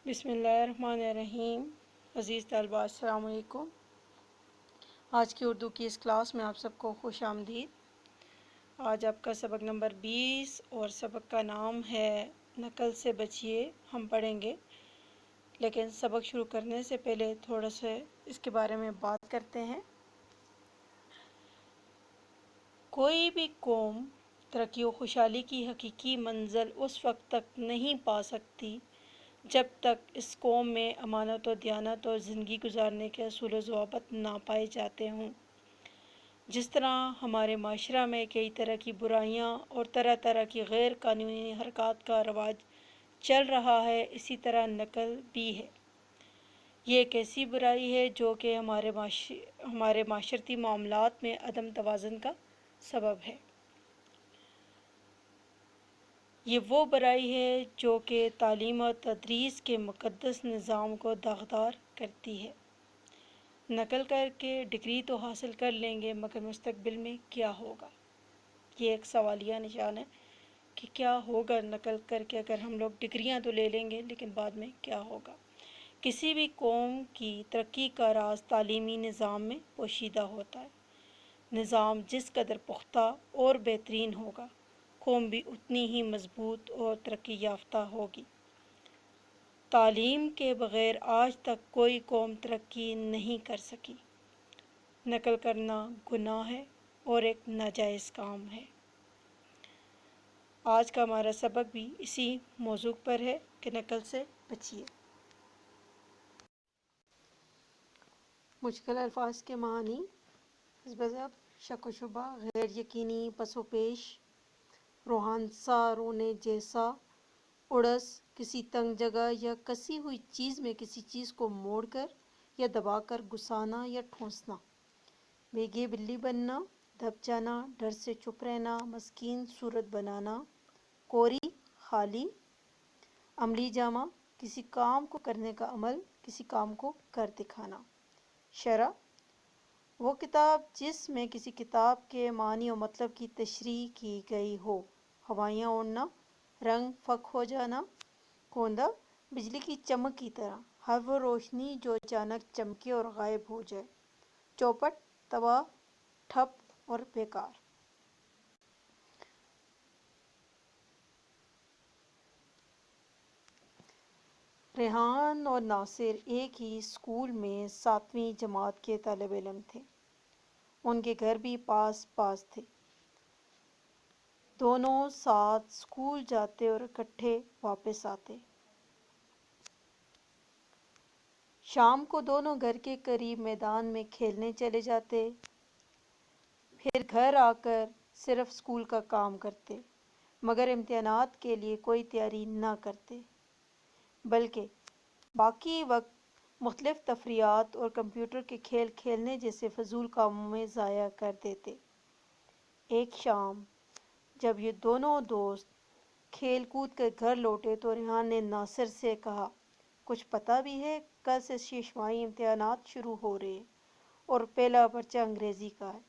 بسم اللہ الرحمن الرحیم۔ عزیز طلباء السلام علیکم۔ آج کی اردو کی اس کلاس میں آپ سب کو خوش آمدید۔ آج آپ کا سبق نمبر 20 اور سبق کا نام ہے نقل سے بچیے ہم پڑھیں گے، لیکن سبق شروع کرنے سے پہلے تھوڑا سا اس کے بارے میں بات کرتے ہیں۔ کوئی بھی قوم ترقی و خوشحالی کی حقیقی منزل اس وقت تک نہیں پا سکتی جب تک اس قوم میں امانت و دیانت اور زندگی گزارنے کے اصول و ضوابط نہ پائے جاتے ہوں۔ جس طرح ہمارے معاشرہ میں کئی طرح کی برائیاں اور طرح طرح کی غیر قانونی حرکات کا رواج چل رہا ہے، اسی طرح نقل بھی ہے۔ یہ ایک ایسی برائی ہے جو کہ ہمارے معاشرتی معاملات میں عدم توازن کا سبب ہے۔ یہ وہ برائی ہے جو کہ تعلیم و تدریس کے مقدس نظام کو داغدار کرتی ہے۔ نقل کر کے ڈگری تو حاصل کر لیں گے، مگر مستقبل میں کیا ہوگا؟ یہ ایک سوالیہ نشان ہے کہ کیا ہوگا نقل کر کے؟ اگر ہم لوگ ڈگریاں تو لے لیں گے لیکن بعد میں کیا ہوگا؟ کسی بھی قوم کی ترقی کا راز تعلیمی نظام میں پوشیدہ ہوتا ہے۔ نظام جس قدر پختہ اور بہترین ہوگا، قوم بھی اتنی ہی مضبوط اور ترقی یافتہ ہوگی۔ تعلیم کے بغیر آج تک کوئی قوم ترقی نہیں کر سکی۔ نقل کرنا گناہ ہے اور ایک ناجائز کام ہے۔ آج کا ہمارا سبق بھی اسی موضوع پر ہے کہ نقل سے بچیے۔ مشکل الفاظ کے معنی: حسب ذیل، شک و شبہ، غیر یقینی، پس و پیش، روحانسا، رونے جیسا، اڑس، کسی تنگ جگہ یا کسی ہوئی چیز میں کسی چیز کو موڑ کر یا دبا کر گھسانا یا ٹھونسنا، بھیگے بلی بننا، دب جانا، ڈر سے چپ رہنا، مسکین صورت بنانا، کوری، خالی، عملی جامہ، کسی کام کو کرنے کا عمل، کسی کام کو کر دکھانا۔ شرح: وہ کتاب جس میں کسی کتاب کے معنی و مطلب کی تشریح کی گئی ہو۔ ہوائیاں اڑنا، رنگ فک ہو جانا، کوندا، بجلی کی چمک کی طرح، ہر وہ روشنی جو اچانک چمکے اور غائب ہو جائے۔ چوپٹ، تباہ، ٹھپ اور بیکار۔ ریحان اور ناصر ایک ہی اسکول میں 7ویں جماعت کے طالب علم تھے۔ ان کے گھر بھی پاس پاس تھے۔ دونوں ساتھ اسکول جاتے اور اکٹھے واپس آتے۔ شام کو دونوں گھر کے قریب میدان میں کھیلنے چلے جاتے، پھر گھر آ کر صرف اسکول کا کام کرتے، مگر امتحانات کے لیے کوئی تیاری نہ کرتے، بلکہ باقی وقت مختلف تفریحات اور کمپیوٹر کے کھیل کھیلنے جیسے فضول کاموں میں ضائع کر دیتے۔ ایک شام جب یہ دونوں دوست کھیل کود کر گھر لوٹے تو ریحان نے ناصر سے کہا، کچھ پتہ بھی ہے کل سے ششماہی امتحانات شروع ہو رہے ہیں اور پہلا پرچہ انگریزی کا ہے۔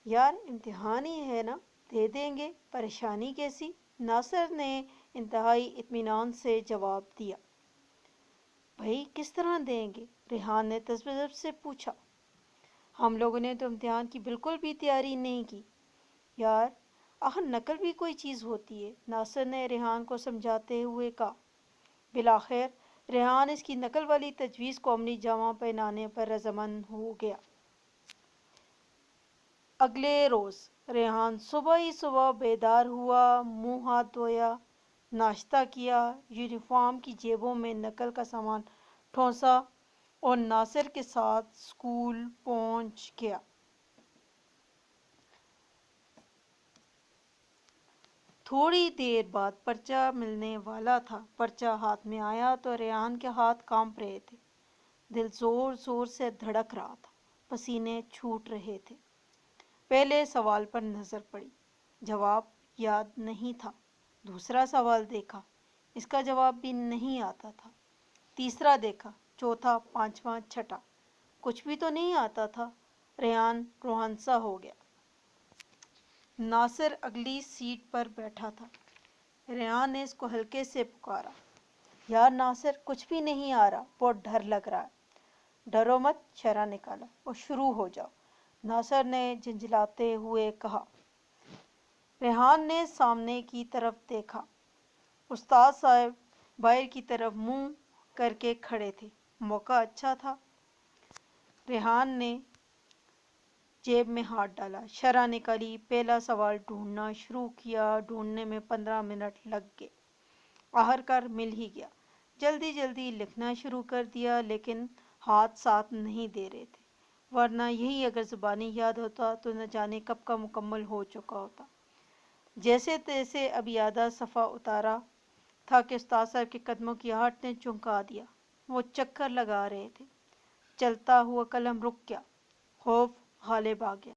یار امتحان ہی ہے نا، دے دیں گے، پریشانی کیسی؟ ناصر نے انتہائی اطمینان سے جواب دیا۔ بھئی کس طرح دیں گے؟ ریحان نے تذبذب سے پوچھا۔ ہم لوگوں نے تو امتحان کی بالکل بھی تیاری نہیں کی۔ یار آخر نقل بھی کوئی چیز ہوتی ہے، ناصر نے ریحان کو سمجھاتے ہوئے کہا۔ بالآخر ریحان اس کی نقل والی تجویز کو عملی جامہ پہنانے پر رضامند ہو گیا۔ اگلے روز ریحان صبح ہی صبح بیدار ہوا، منہ ہاتھ دھویا، ناشتہ کیا، یونیفارم کی جیبوں میں نقل کا سامان ٹھونسا اور ناصر کے ساتھ اسکول پہنچ گیا۔ تھوڑی دیر بعد پرچہ ملنے والا تھا۔ پرچہ ہاتھ میں آیا تو ریحان کے ہاتھ کانپ رہے تھے، دل زور زور سے دھڑک رہا تھا، پسینے چھوٹ رہے تھے۔ پہلے سوال پر نظر پڑی، جواب یاد نہیں تھا۔ دوسرا سوال دیکھا، اس کا جواب بھی نہیں آتا تھا۔ تیسرا دیکھا، چوتھا، پانچواں، چھٹا، کچھ بھی تو نہیں آتا تھا۔ ریحان روحانسا ہو گیا۔ ناصر اگلی سیٹ پر بیٹھا تھا۔ ریحان نے اس کو ہلکے سے پکارا، یار ناصر کچھ بھی نہیں آ رہا، بہت ڈر لگ رہا ہے۔ ڈرو مت، شرح نکالا اور شروع ہو جاؤ، ناصر نے جھنجھلاتے ہوئے کہا۔ ریحان نے سامنے کی طرف دیکھا۔ استاد صاحب باہر کی طرف منہ کر کے کھڑے تھے۔ موقع اچھا تھا۔ ریحان نے جیب میں ہاتھ ڈالا، شرح نکالی، پہلا سوال ڈھونڈنا شروع کیا۔ ڈھونڈنے میں 15 منٹ لگ گئے۔ آخرکار مل ہی گیا۔ جلدی جلدی لکھنا شروع کر دیا، لیکن ہاتھ ساتھ نہیں دے رہے تھے، ورنہ یہی اگر زبانی یاد ہوتا تو نہ جانے کب کا مکمل ہو چکا ہوتا۔ جیسے تیسے ابھی آدھا صفحہ اتارا تھا کہ استاد صاحب کے قدموں کی آہٹ نے چونکا دیا۔ وہ چکر لگا رہے تھے۔ چلتا ہوا قلم رک گیا، خوف غالب آ گیا۔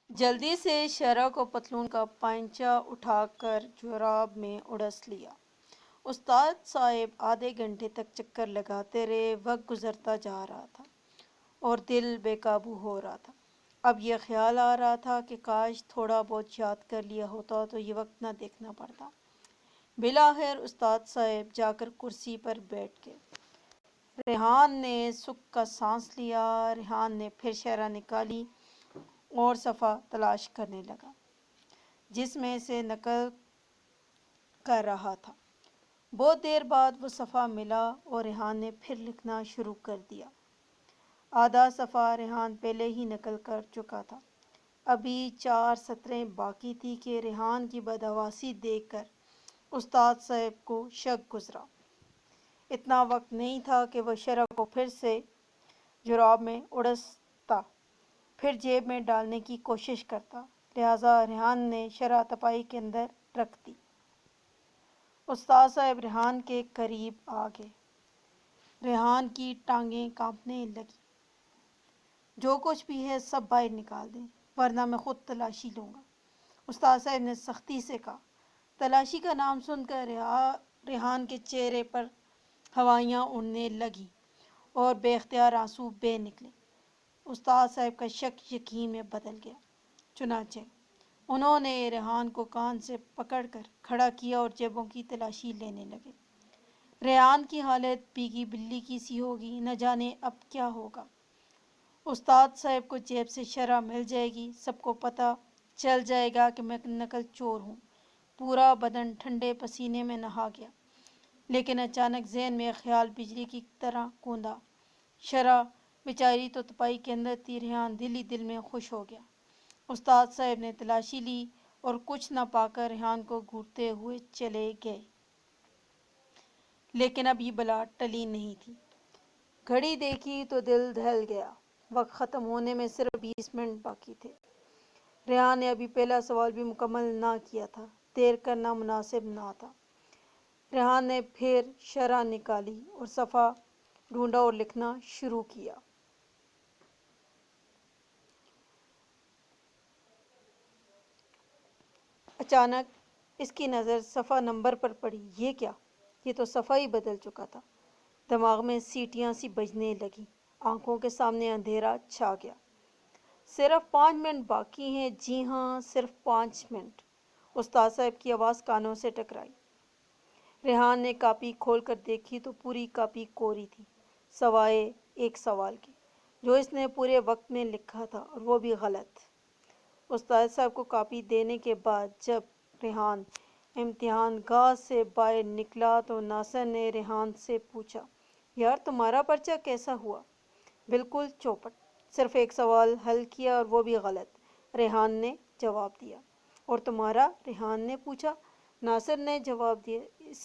جلدی سے شرح کو پتلون کا پائنچہ اٹھا کر جراب میں اڑس لیا۔ استاد صاحب آدھے گھنٹے تک چکر لگاتے رہے۔ وقت گزرتا جا رہا تھا اور دل بے قابو ہو رہا تھا۔ اب یہ خیال آ رہا تھا کہ کاش تھوڑا بہت یاد کر لیا ہوتا تو یہ وقت نہ دیکھنا پڑتا۔ بالآخر استاد صاحب جا کر کرسی پر بیٹھ گئے۔ ریحان نے سکھ کا سانس لیا۔ ریحان نے پھر شرح نکالی اور صفحہ تلاش کرنے لگا جس میں سے نقل کر رہا تھا۔ بہت دیر بعد وہ صفحہ ملا اور ریحان نے پھر لکھنا شروع کر دیا۔ آدھا صفحہ ریحان پہلے ہی نقل کر چکا تھا۔ ابھی 4 سطریں باقی تھی کہ ریحان کی بدحواسی دیکھ کر استاد صاحب کو شک گزرا۔ اتنا وقت نہیں تھا کہ وہ شرح کو پھر سے جراب میں اڑستا، پھر جیب میں ڈالنے کی کوشش کرتا، لہٰذا ریحان نے شرح تپائی کے اندر رکھ دی۔ استاد صاحب ریحان کے قریب آ گئے۔ ریحان کی ٹانگیں کانپنے لگیں۔ جو کچھ بھی ہے سب باہر نکال دیں، ورنہ میں خود تلاشی لوں گا، استاد صاحب نے سختی سے کہا۔ تلاشی کا نام سن کر ریحان کے چہرے پر ہوائیاں اڑنے لگیں اور بے اختیار آنسو بہہ نکلے۔ استاد صاحب کا شک یقین میں بدل گیا۔ چنانچہ انہوں نے ریحان کو کان سے پکڑ کر کھڑا کیا اور جیبوں کی تلاشی لینے لگے۔ ریحان کی حالت بھیگی بلی کی سی ہوگی، نہ جانے اب کیا ہوگا۔ استاد صاحب کو جیب سے شرح مل جائے گی، سب کو پتہ چل جائے گا کہ میں نقل چور ہوں۔ پورا بدن ٹھنڈے پسینے میں نہا گیا، لیکن اچانک ذہن میں خیال بجلی کی طرح گوندا۔ شرح بیچاری تو تپائی کے اندر تھی۔ ریحان دل ہی دل میں خوش ہو گیا۔ استاد صاحب نے تلاشی لی اور کچھ نہ پا کر ریحان کو گھورتے ہوئے چلے گئے۔ لیکن اب یہ بلا ٹلی نہیں تھی۔ گھڑی دیکھی تو دل دہل گیا۔ وقت ختم ہونے میں صرف 20 منٹ باقی تھے۔ ریحان نے ابھی پہلا سوال بھی مکمل نہ کیا تھا۔ دیر کرنا مناسب نہ تھا۔ ریحان نے پھر شرح نکالی اور صفحہ ڈھونڈا اور لکھنا شروع کیا۔ اچانک اس کی نظر صفحہ نمبر پر پڑی۔ یہ کیا؟ یہ تو صفحہ ہی بدل چکا تھا۔ دماغ میں سیٹیاں سی بجنے لگیں۔ آنکھوں کے سامنے اندھیرا چھا گیا۔ صرف 5 منٹ باقی ہیں، جی ہاں صرف 5 منٹ۔ استاد صاحب کی آواز کانوں سے ٹکرائی۔ ریحان نے کاپی کھول کر دیکھی تو پوری کاپی کوری تھی، سوائے ایک سوال کے جو اس نے پورے وقت میں لکھا تھا، اور وہ بھی غلط۔ استاد صاحب کو کاپی دینے کے بعد جب ریحان امتحان گاہ سے باہر نکلا تو ناصر نے ریحان سے پوچھا، یار تمہارا پرچہ کیسا ہوا؟ بالکل چوپٹ، صرف ایک سوال حل کیا اور وہ بھی غلط، ریحان نے جواب دیا۔ اور تمہارا؟ ریحان نے پوچھا۔ ناصر نے جواب دیا، اس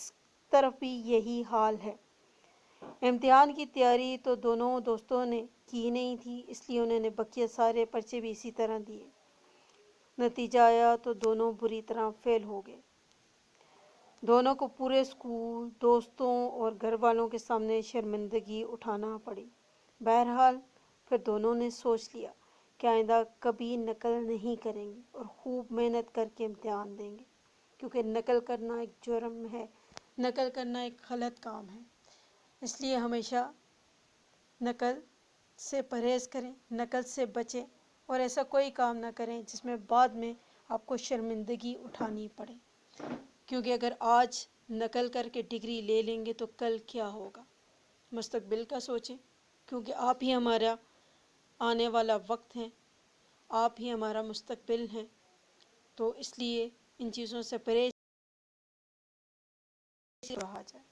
طرف بھی یہی حال ہے۔ امتحان کی تیاری تو دونوں دوستوں نے کی نہیں تھی، اس لیے انہوں نے بقیہ سارے پرچے بھی اسی طرح دیے۔ نتیجہ آیا تو دونوں بری طرح فیل ہو گئے۔ دونوں کو پورے اسکول، دوستوں اور گھر والوں کے سامنے شرمندگی اٹھانا پڑی۔ بہرحال پھر دونوں نے سوچ لیا کہ آئندہ کبھی نقل نہیں کریں گے اور خوب محنت کر کے امتحان دیں گے، کیونکہ نقل کرنا ایک جرم ہے، نقل کرنا ایک غلط کام ہے۔ اس لیے ہمیشہ نقل سے پرہیز کریں، نقل سے بچیں اور ایسا کوئی کام نہ کریں جس میں بعد میں آپ کو شرمندگی اٹھانی پڑے، کیونکہ اگر آج نقل کر کے ڈگری لے لیں گے تو کل کیا ہوگا؟ مستقبل کا سوچیں، کیونکہ آپ ہی ہمارا آنے والا وقت ہیں، آپ ہی ہمارا مستقبل ہیں، تو اس لیے ان چیزوں سے پرہیز رہا جائے۔